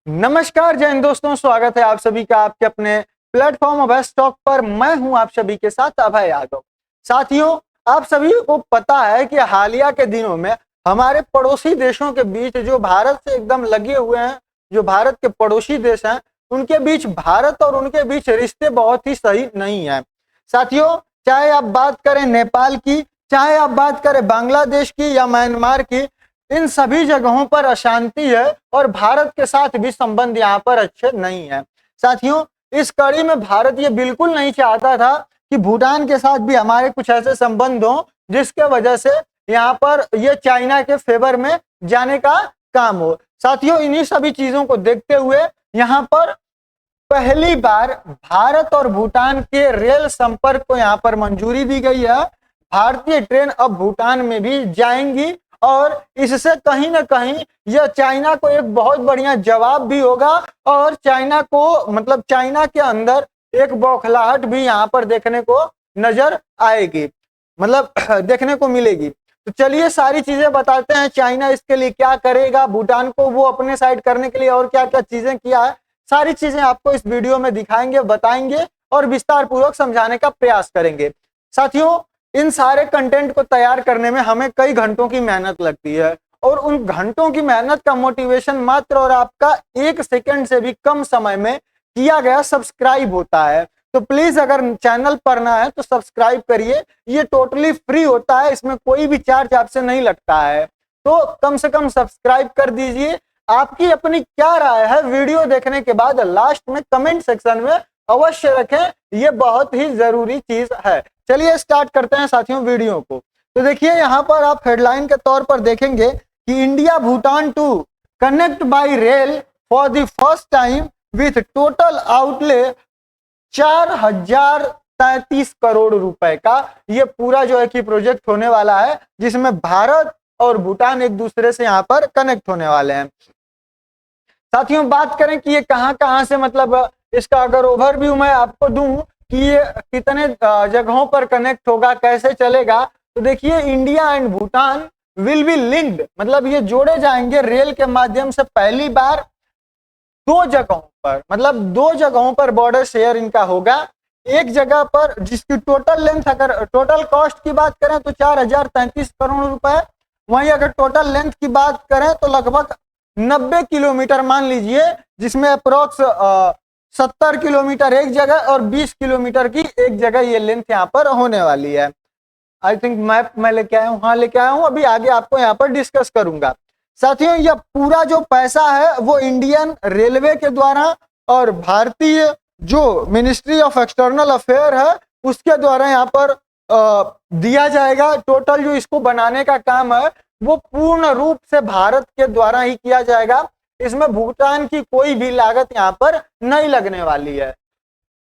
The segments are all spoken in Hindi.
नमस्कार जय हिंद दोस्तों, स्वागत है आप सभी का आपके अपने प्लेटफॉर्म अभय टॉक पर। मैं हूं आप सभी के साथ अभय यादव। साथियों, आप सभी को पता है कि हालिया के दिनों में हमारे पड़ोसी देशों के बीच जो भारत से एकदम लगे हुए हैं, जो भारत के पड़ोसी देश हैं, उनके बीच भारत और उनके बीच रिश्ते बहुत ही सही नहीं है। साथियों, चाहे आप बात करें नेपाल की, चाहे आप बात करें बांग्लादेश की या म्यांमार की, इन सभी जगहों पर अशांति है और भारत के साथ भी संबंध यहाँ पर अच्छे नहीं है। साथियों, इस कड़ी में भारत ये बिल्कुल नहीं चाहता था कि भूटान के साथ भी हमारे कुछ ऐसे संबंध हों जिसके वजह से यहाँ पर ये चाइना के फेवर में जाने का काम हो। साथियों, इन्हीं सभी चीजों को देखते हुए यहाँ पर पहली बार भारत और भूटान के रेल संपर्क को यहाँ पर मंजूरी दी गई है। भारतीय ट्रेन अब भूटान में भी जाएंगी और इससे कहीं ना कहीं यह चाइना को एक बहुत बढ़िया जवाब भी होगा और चाइना को चाइना के अंदर एक बौखलाहट भी यहाँ पर देखने को नजर आएगी, देखने को मिलेगी। तो चलिए सारी चीजें बताते हैं, चाइना इसके लिए क्या करेगा, भूटान को वो अपने साइड करने के लिए और क्या क्या चीजें किया है, सारी चीजें आपको इस वीडियो में दिखाएंगे, बताएंगे और विस्तार पूर्वक समझाने का प्रयास करेंगे। साथियों, इन सारे कंटेंट को तैयार करने में हमें कई घंटों की मेहनत लगती है और उन घंटों की मेहनत का मोटिवेशन मात्र और आपका 1 सेकंड से भी कम समय में किया गया सब्सक्राइब होता है। तो प्लीज अगर चैनल पर ना है तो सब्सक्राइब करिए, ये टोटली फ्री होता है, इसमें कोई भी चार्ज आपसे नहीं लगता है। तो कम से कम सब्सक्राइब कर दीजिए। आपकी अपनी क्या राय है वीडियो देखने के बाद लास्ट में कमेंट सेक्शन में अवश्य रखें, ये बहुत ही जरूरी चीज है। चलिए स्टार्ट करते हैं साथियों वीडियो को। तो देखिए यहाँ पर आप हेडलाइन के तौर पर देखेंगे कि India Bhutan to connect by rail for the first time with total outlay 4033 crore रुपए का ये पूरा जो है कि प्रोजेक्ट होने वाला है, जिसमें भारत और भूटान एक दूसरे से यहाँ पर कनेक्ट होने वाले हैं। साथियों, बात करें कि ये कहाँ कहाँ से इसका अगर ओवरव्यू मैं आपको दूं कि ये कितने जगहों पर कनेक्ट होगा, कैसे चलेगा, तो देखिए India and Bhutan will be linked, ये जोड़े जाएंगे रेल के माध्यम से पहली बार दो जगहों पर बॉर्डर शेयर इनका होगा। एक जगह पर जिसकी टोटल लेंथ, अगर टोटल कॉस्ट की बात करें तो 4033 करोड़ रुपए, वहीं अगर टोटल लेंथ की बात करें तो लगभग 90 किलोमीटर मान लीजिए, जिसमें अप्रोक्स 70 किलोमीटर एक जगह और 20 किलोमीटर की एक जगह ये लेंथ यहाँ पर होने वाली है। आई थिंक मैप मैं लेके आया हूँ, लेके आया हूँ, अभी आगे आपको यहाँ पर डिस्कस करूंगा। साथियों, यह पूरा जो पैसा है वो इंडियन रेलवे के द्वारा और भारतीय जो मिनिस्ट्री ऑफ एक्सटर्नल अफेयर है उसके द्वारा यहाँ पर दिया जाएगा। टोटल जो इसको बनाने का काम है वो पूर्ण रूप से भारत के द्वारा ही किया जाएगा, इसमें भूटान की कोई भी लागत यहाँ पर नहीं लगने वाली है।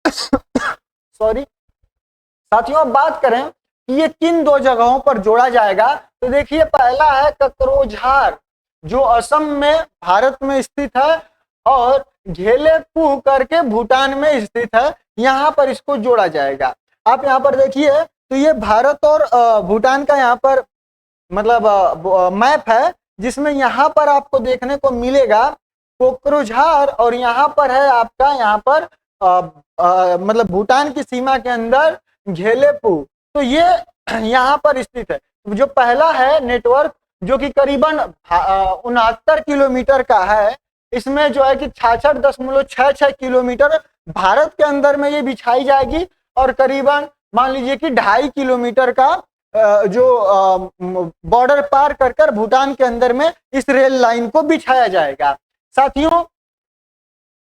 सॉरी। साथियों, अब बात करें कि ये किन दो जगहों पर जोड़ा जाएगा, तो देखिए पहला है ककरोझार, जो असम में भारत में स्थित है, और घेलेपू करके भूटान में स्थित है, यहाँ पर इसको जोड़ा जाएगा। आप यहाँ पर देखिए तो ये भारत और भूटान का यहाँ पर मैप है, जिसमें यहाँ पर आपको देखने को मिलेगा कोकरोझार और यहाँ पर है आपका यहाँ पर भूटान की सीमा के अंदर घेलेपू। तो ये यहाँ पर स्थित है। जो पहला है नेटवर्क जो कि करीबन 69 किलोमीटर का है, इसमें जो है कि 66.66 किलोमीटर भारत के अंदर में ये बिछाई जाएगी और करीबन मान लीजिए कि 2.5 किलोमीटर का जो बॉर्डर पार कर कर भूटान के अंदर में इस रेल लाइन को बिछाया जाएगा। साथियों,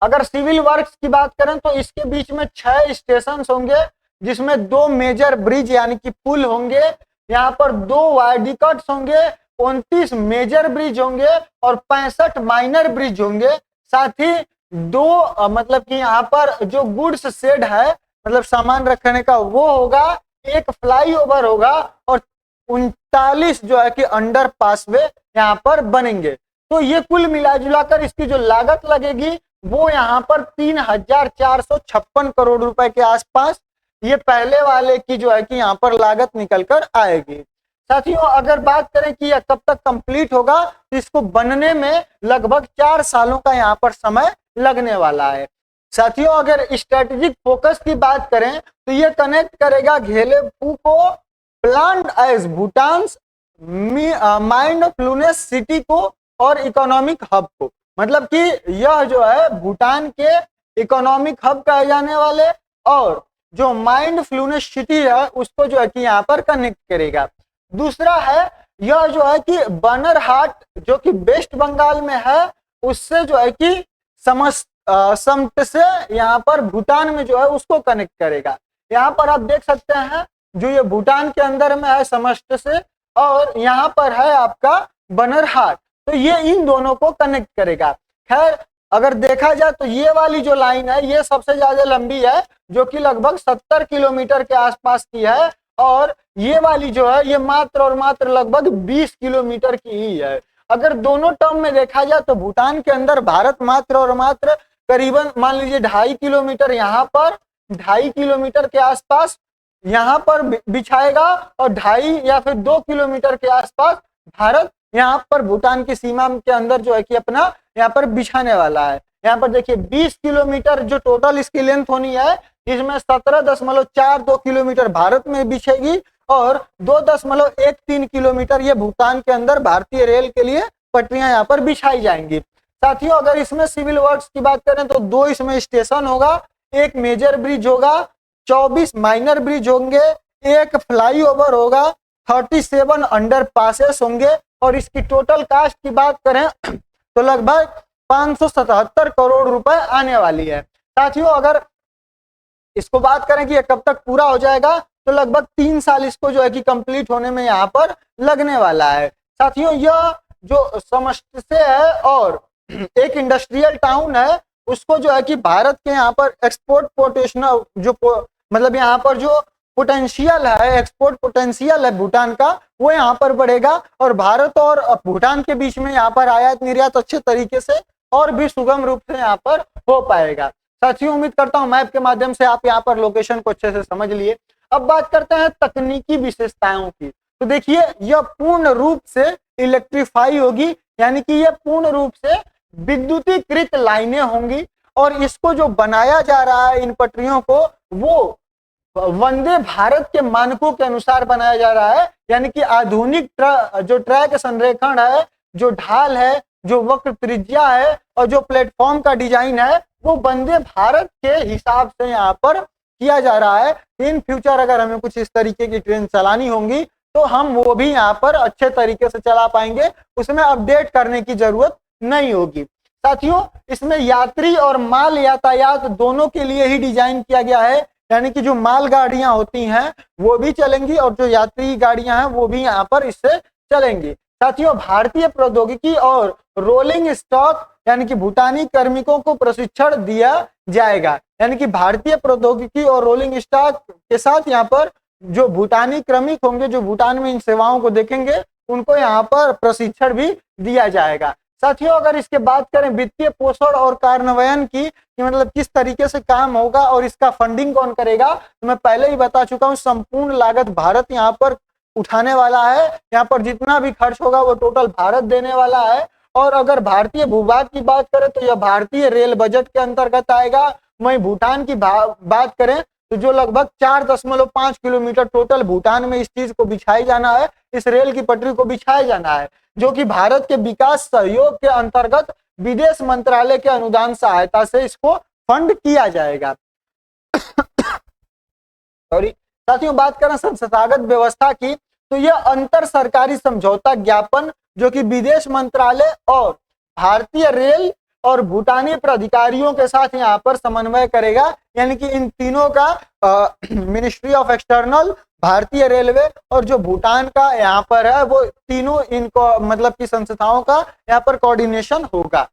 अगर सिविल वर्क्स की बात करें तो इसके बीच में 6 स्टेशन होंगे, जिसमें 2 मेजर ब्रिज यानी कि पुल होंगे, यहाँ पर 2 वायडिकट्स होंगे, 29 मेजर ब्रिज होंगे और 65 माइनर ब्रिज होंगे। साथ ही 2 कि यहाँ पर जो गुड्स शेड है, सामान रखने का, वो होगा, एक फ्लाईओवर होगा और 39 जो है कि अंडर पासवे यहाँ पर बनेंगे। तो ये कुल मिला जुलाकर इसकी जो लागत लगेगी वो यहाँ पर 3456 करोड़ रुपए के आसपास ये पहले वाले की जो है कि यहाँ पर लागत निकल कर आएगी। साथियों अगर बात करें कि यह कब तक कंप्लीट होगा, तो इसको बनने में लगभग 4 सालों का यहाँ पर समय लगने वाला है। साथियों अगर स्ट्रेटेजिक फोकस की बात करें तो ये कनेक्ट करेगा घेलेपू को planned as Bhutan mindfulness city को और इकोनॉमिक हब को। मतलब कि यह जो है भूटान के इकोनॉमिक हब कहे जाने वाले और जो माइंडफुलनेस सिटी है उसको जो है कि यहाँ पर कनेक्ट करेगा। दूसरा है यह जो है कि बनरहाट जो कि वेस्ट बंगाल में है उससे जो है कि समट से यहाँ पर भूटान में जो है उसको कनेक्ट करेगा। यहाँ पर आप देख सकते हैं जो ये भूटान के अंदर में है समष्ट से और यहाँ पर है आपका बनरहाट, तो ये इन दोनों को कनेक्ट करेगा। खैर अगर देखा जाए तो ये वाली जो लाइन है ये सबसे ज्यादा लंबी है जो कि लगभग 70 किलोमीटर के आसपास की है और ये वाली जो है ये मात्र और मात्र लगभग 20 किलोमीटर की ही है। अगर दोनों टर्म में देखा जाए तो भूटान के अंदर भारत मात्र और मात्र करीबन मान लीजिए 2.5 किलोमीटर यहाँ पर 2.5 किलोमीटर के आसपास यहाँ पर बिछाएगा और 2.5 या फिर 2 किलोमीटर के आसपास भारत यहाँ पर भूटान की सीमा के अंदर जो है कि अपना यहाँ पर बिछाने वाला है। यहाँ पर देखिए 20 किलोमीटर जो टोटल इसकी लेंथ होनी है इसमें 17.42 किलोमीटर भारत में बिछेगी और 2.13 किलोमीटर ये भूटान के अंदर भारतीय रेल के लिए पटरियां यहाँ पर बिछाई जाएंगी। साथियों अगर इसमें सिविल वर्क्स की बात करें तो 2 इसमें स्टेशन होगा, 1 मेजर ब्रिज होगा, 24 माइनर ब्रिज होंगे, 1 फ्लाईओवर होगा, 37 अंडर पासेस होंगे और इसकी टोटल कास्ट की बात करें तो लगभग 577 करोड़ रुपए आने वाली है। साथियों अगर इसको बात करें कि ये कब तक पूरा हो जाएगा तो लगभग 3 साल इसको जो है कि कंप्लीट होने में यहाँ पर लगने वाला है। साथियों यह जो समष्टि से है और एक इंडस्ट्रियल टाउन है उसको जो है कि भारत के यहाँ पर एक्सपोर्ट पोटेंशियल जो मतलब यहाँ पर जो पोटेंशियल है एक्सपोर्ट पोटेंशियल है भूटान का वो यहाँ पर बढ़ेगा और भारत और भूटान के बीच में यहाँ पर आयात निर्यात अच्छे तरीके से और भी सुगम रूप से यहाँ पर हो पाएगा। साथियों उम्मीद करता हूँ मैप के माध्यम से आप यहाँ पर लोकेशन को अच्छे से समझ लिए। अब बात करते हैं तकनीकी विशेषताओं की, तो देखिए यह पूर्ण रूप से इलेक्ट्रीफाई होगी यानी कि यह पूर्ण रूप से विद्युतीकृत लाइनें होंगी और इसको जो बनाया जा रहा है इन पटरियों को वो वंदे भारत के मानकों के अनुसार बनाया जा रहा है यानी कि आधुनिक जो ट्रैक संरेखण है, जो ढाल है, जो वक्र त्रिज्या है और जो प्लेटफॉर्म का डिजाइन है वो वंदे भारत के हिसाब से यहाँ पर किया जा रहा है। इन फ्यूचर अगर हमें कुछ इस तरीके की ट्रेन चलानी होंगी तो हम वो भी यहाँ पर अच्छे तरीके से चला पाएंगे, उसमें अपडेट करने की जरूरत नहीं होगी। साथियों इसमें यात्री और माल यातायात दोनों के लिए ही डिजाइन किया गया है यानी कि जो माल गाड़ियां होती हैं वो भी चलेंगी और जो यात्री गाड़ियां हैं वो भी यहाँ पर इससे चलेंगी। साथियों भारतीय प्रौद्योगिकी और रोलिंग स्टॉक यानी कि भूटानी कार्मिकों को प्रशिक्षण दिया जाएगा यानी कि भारतीय प्रौद्योगिकी और रोलिंग स्टॉक के साथ यहाँ पर जो भूटानी श्रमिक होंगे जो भूटान में इन सेवाओं को देखेंगे उनको यहाँ पर प्रशिक्षण भी दिया जाएगा। साथियों अगर इसके बात करें वित्तीय पोषण और कार्यान्वयन की कि मतलब किस तरीके से काम होगा और इसका फंडिंग कौन करेगा, तो मैं पहले ही बता चुका हूँ संपूर्ण लागत भारत यहाँ पर उठाने वाला है। यहाँ पर जितना भी खर्च होगा वो टोटल भारत देने वाला है और अगर भारतीय भूभाग की बात करें तो यह भारतीय रेल बजट के अंतर्गत आएगा। वहीं भूटान की बात करें तो जो लगभग 4.5 किलोमीटर टोटल भूटान में इस चीज को बिछाई जाना है, इस रेल की पटरी को बिछाया जाना है जो कि भारत के विकास सहयोग के अंतर्गत विदेश मंत्रालय के अनुदान सहायता से इसको फंड किया जाएगा। सॉरी साथियों बात करें संस्थागत व्यवस्था की तो यह अंतर सरकारी समझौता ज्ञापन जो कि विदेश मंत्रालय और भारतीय रेल और भूटानी प्राधिकारियों के साथ यहाँ पर समन्वय करेगा यानी कि इन तीनों का मिनिस्ट्री ऑफ एक्सटर्नल, भारतीय रेलवे और जो भूटान का यहाँ पर है वो तीनों इनको मतलब की संस्थाओं का यहाँ पर कोऑर्डिनेशन होगा।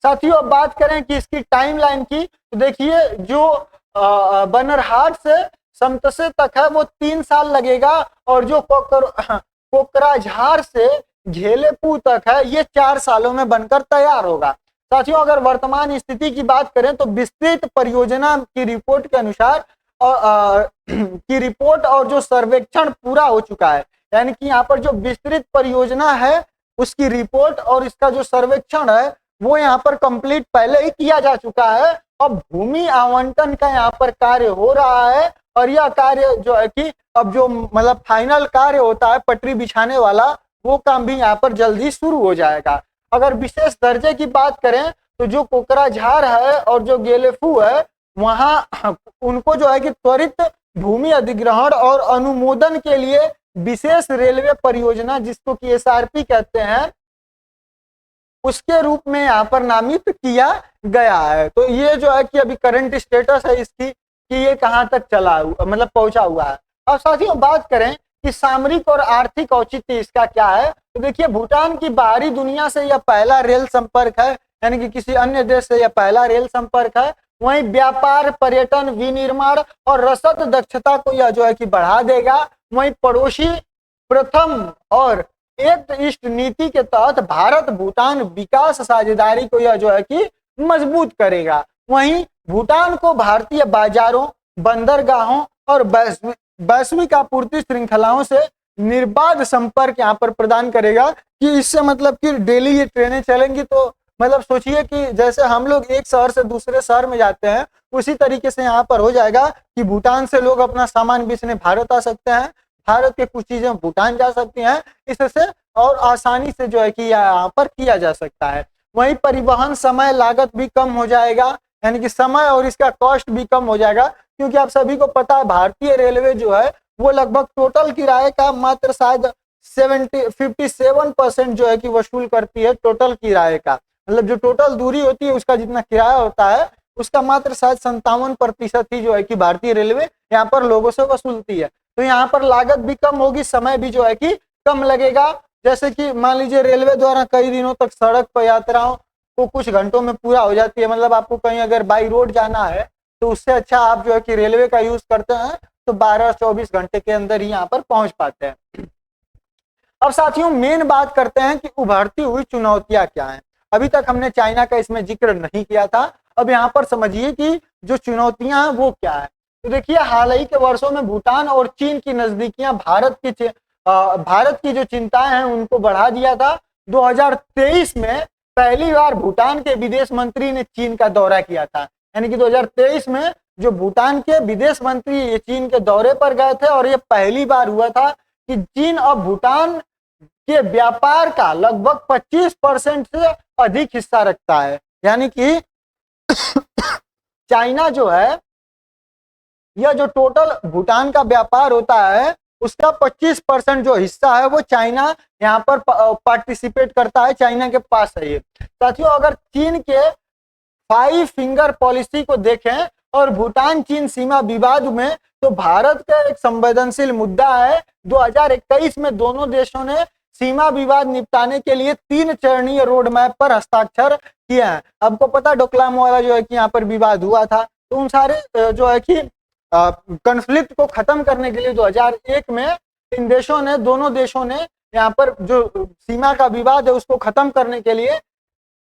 साथियों अब बात करें कि इसकी टाइमलाइन की तो देखिए जो बनरहाट से समतसे तक है वो 3 साल लगेगा और जो कोकराझार से घेलेपू तक है ये 4 सालों में बनकर तैयार होगा। साथियों अगर वर्तमान स्थिति की बात करें तो विस्तृत परियोजना की रिपोर्ट के अनुसार की रिपोर्ट और जो सर्वेक्षण पूरा हो चुका है, यानी कि यहाँ पर जो विस्तृत परियोजना है उसकी रिपोर्ट और इसका जो सर्वेक्षण है वो यहाँ पर कंप्लीट पहले ही किया जा चुका है। अब भूमि आवंटन का यहाँ पर कार्य हो रहा है और यह कार्य जो है कि अब जो मतलब फाइनल कार्य होता है पटरी बिछाने वाला, वो काम भी यहाँ पर जल्दी शुरू हो जाएगा। अगर विशेष दर्जे की बात करें तो जो कोकराझार है और जो गेलेफू है वहां उनको जो है कि त्वरित भूमि अधिग्रहण और अनुमोदन के लिए विशेष रेलवे परियोजना जिसको कि एसआरपी कहते हैं उसके रूप में यहाँ पर नामित किया गया है। तो ये जो है कि अभी करंट स्टेटस है इसकी कि ये कहाँ तक चला मतलब पहुंचा हुआ है। अब साथियों बात करें कि सामरिक और आर्थिक औचित्य इसका क्या है, तो देखिए भूटान की बाहरी दुनिया से यह पहला रेल संपर्क है, यानी कि किसी अन्य देश से यह पहला रेल संपर्क है। वहीं व्यापार, पर्यटन, विनिर्माण और रसद दक्षता को यह जो है कि बढ़ा देगा। वहीं पड़ोसी प्रथम और एक्ट ईस्ट नीति के तहत भारत भूटान विकास साझेदारी को यह जो है कि मजबूत करेगा। वहीं भूटान को भारतीय बाजारों, बंदरगाहों और वैश्विक आपूर्ति श्रृंखलाओं से निर्बाध संपर्क यहाँ पर प्रदान करेगा कि इससे मतलब कि डेली ये ट्रेनें चलेंगी तो मतलब सोचिए कि जैसे हम लोग एक शहर से दूसरे शहर में जाते हैं उसी तरीके से यहाँ पर हो जाएगा कि भूटान से लोग अपना सामान बेचने भारत आ सकते हैं, भारत के कुछ चीजें भूटान जा सकती हैं, इससे और आसानी से जो है कि यहाँ पर किया जा सकता है। वहीं परिवहन समय लागत भी कम हो जाएगा, यानी कि समय और इसका कॉस्ट भी कम हो जाएगा, क्योंकि आप सभी को पता है भारतीय रेलवे जो है वो लगभग टोटल किराए का मात्र शायद 57% जो है कि वसूल करती है टोटल किराए का, मतलब जो टोटल दूरी होती है उसका जितना किराया होता है उसका मात्र शायद 57% ही जो है कि भारतीय रेलवे यहाँ पर लोगों से वसूलती है। तो यहाँ पर लागत भी कम होगी, समय भी जो है कि कम लगेगा। जैसे कि मान लीजिए रेलवे द्वारा कई दिनों तक सड़क पर यात्राओं को कुछ घंटों में पूरा हो जाती है, मतलब आपको कहीं अगर बाई रोड जाना है तो उससे अच्छा आप जो है कि रेलवे का यूज करते हैं तो 12-24 घंटे के अंदर ही यहाँ पर पहुंच पाते हैं। अब साथियों मेन बात करते हैं कि उभरती हुई चुनौतियां क्या हैं। अभी तक हमने चाइना का इसमें जिक्र नहीं किया था, अब यहाँ पर समझिए कि जो चुनौतियां हैं वो क्या है। तो देखिए हाल ही के वर्षों में भूटान और चीन की नजदीकियां भारत की जो चिंताएं हैं उनको बढ़ा दिया था। 2023 में पहली बार भूटान के विदेश मंत्री ने चीन का दौरा किया था, यानी कि 2023 में जो भूटान के विदेश मंत्री ये चीन के दौरे पर गए थे और ये पहली बार हुआ था कि चीन और भूटान के व्यापार का लगभग 25% से अधिक हिस्सा रखता है, यानी कि चाइना जो है यह जो टोटल भूटान का व्यापार होता है उसका 25% जो हिस्सा है वो चाइना यहाँ पर पार्टिसिपेट करता है, चाइना के पास है ये। साथियों अगर चीन के 5 फिंगर पॉलिसी को देखें और भूटान चीन सीमा विवाद में, तो भारत का एक संवेदनशील मुद्दा है। 2021 में दोनों देशों ने सीमा विवाद निपटाने के लिए 3 चरणीय रोड मैप पर हस्ताक्षर किए हैं। आपको पता डोकलाम वाला जो है कि यहाँ पर विवाद हुआ था, तो उन सारे जो है कि कॉन्फ्लिक्ट को खत्म करने के लिए 2001 में इन देशों ने, दोनों देशों ने यहाँ पर जो सीमा का विवाद है उसको खत्म करने के लिए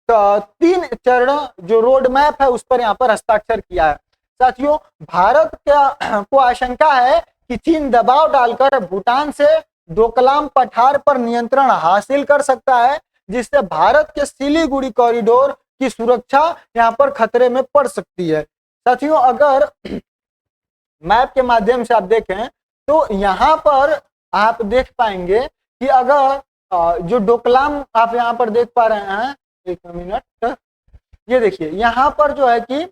3 चरण जो रोड मैप है उस पर यहाँ पर हस्ताक्षर किया है। साथियों भारत को आशंका है कि चीन दबाव डालकर भूटान से डोकलाम पठार पर नियंत्रण हासिल कर सकता है, जिससे भारत के सिलीगुड़ी कॉरिडोर की सुरक्षा यहाँ पर खतरे में पड़ सकती है। साथियों अगर मैप के माध्यम से आप देखें तो यहाँ पर आप देख पाएंगे कि अगर जो डोकलाम आप यहाँ पर देख पा रहे हैं, एक मिनट, ये देखिए यहाँ पर जो है कि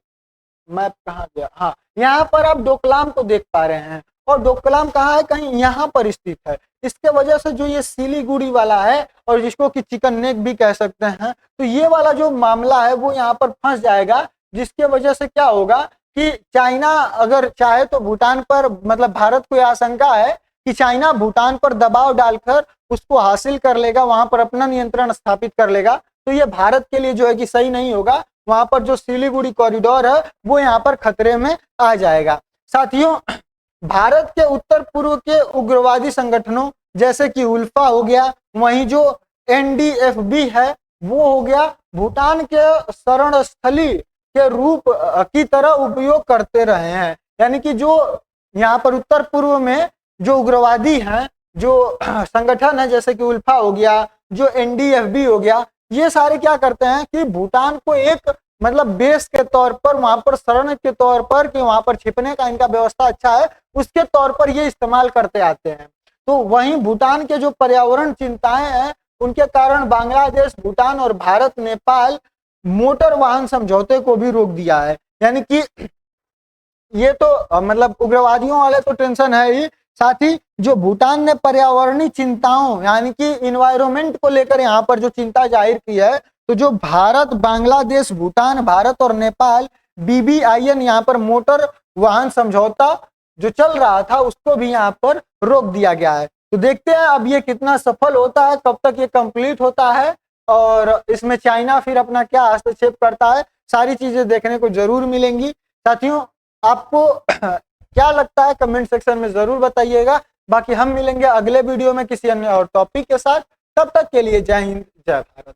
मैप कहाँ गया, हाँ यहाँ पर आप डोकलाम को देख पा रहे हैं और डोकलाम कहाँ है, कहीं यहाँ पर स्थित है। इसके वजह से जो ये सिलीगुड़ी वाला है और जिसको कि चिकन नेक भी कह सकते हैं, तो ये वाला जो मामला है वो यहाँ पर फंस जाएगा, जिसके वजह से क्या होगा कि चाइना अगर चाहे तो भूटान पर, मतलब भारत को यह आशंका है कि चाइना भूटान पर दबाव डालकर उसको हासिल कर लेगा, वहां पर अपना नियंत्रण स्थापित कर लेगा, तो ये भारत के लिए जो है कि सही नहीं होगा। वहां पर जो सिलीगुड़ी कॉरिडोर है वो यहाँ पर खतरे में आ जाएगा। साथियों भारत के उत्तर पूर्व के उग्रवादी संगठनों जैसे कि उल्फा हो गया, वहीं जो NDFB है वो हो गया, भूटान के शरण स्थली के रूप की तरह उपयोग करते रहे हैं। यानी कि जो यहाँ पर उत्तर पूर्व में जो उग्रवादी हैं, जो संगठन है जैसे कि उल्फा हो गया, जो एनडीएफबी हो गया, ये सारे क्या करते हैं कि भूटान को एक मतलब बेस के तौर पर, वहां पर शरण के तौर पर, कि वहां पर छिपने का इनका व्यवस्था अच्छा है, उसके तौर पर ये इस्तेमाल करते आते हैं। तो वहीं भूटान के जो पर्यावरण चिंताएं हैं उनके कारण बांग्लादेश, भूटान और भारत, नेपाल मोटर वाहन समझौते को भी रोक दिया है। यानी कि ये तो मतलब उग्रवादियों वाले तो टेंशन है ही, साथ ही जो भूटान ने पर्यावरणीय चिंताओं यानी कि इन्वायरमेंट को लेकर यहाँ पर जो चिंता जाहिर की है, तो जो भारत, बांग्लादेश, भूटान, भारत और नेपाल BBIN यहाँ पर मोटर वाहन समझौता जो चल रहा था उसको भी यहाँ पर रोक दिया गया है। तो देखते हैं अब ये कितना सफल होता है, कब तक ये कंप्लीट होता है और इसमें चाइना फिर अपना क्या हस्तक्षेप करता है, सारी चीजें देखने को जरूर मिलेंगी। साथियों, आपको क्या लगता है कमेंट सेक्शन में जरूर बताइएगा। बाकी हम मिलेंगे अगले वीडियो में किसी अन्य और टॉपिक के साथ। तब तक के लिए जय हिंद, जय भारत।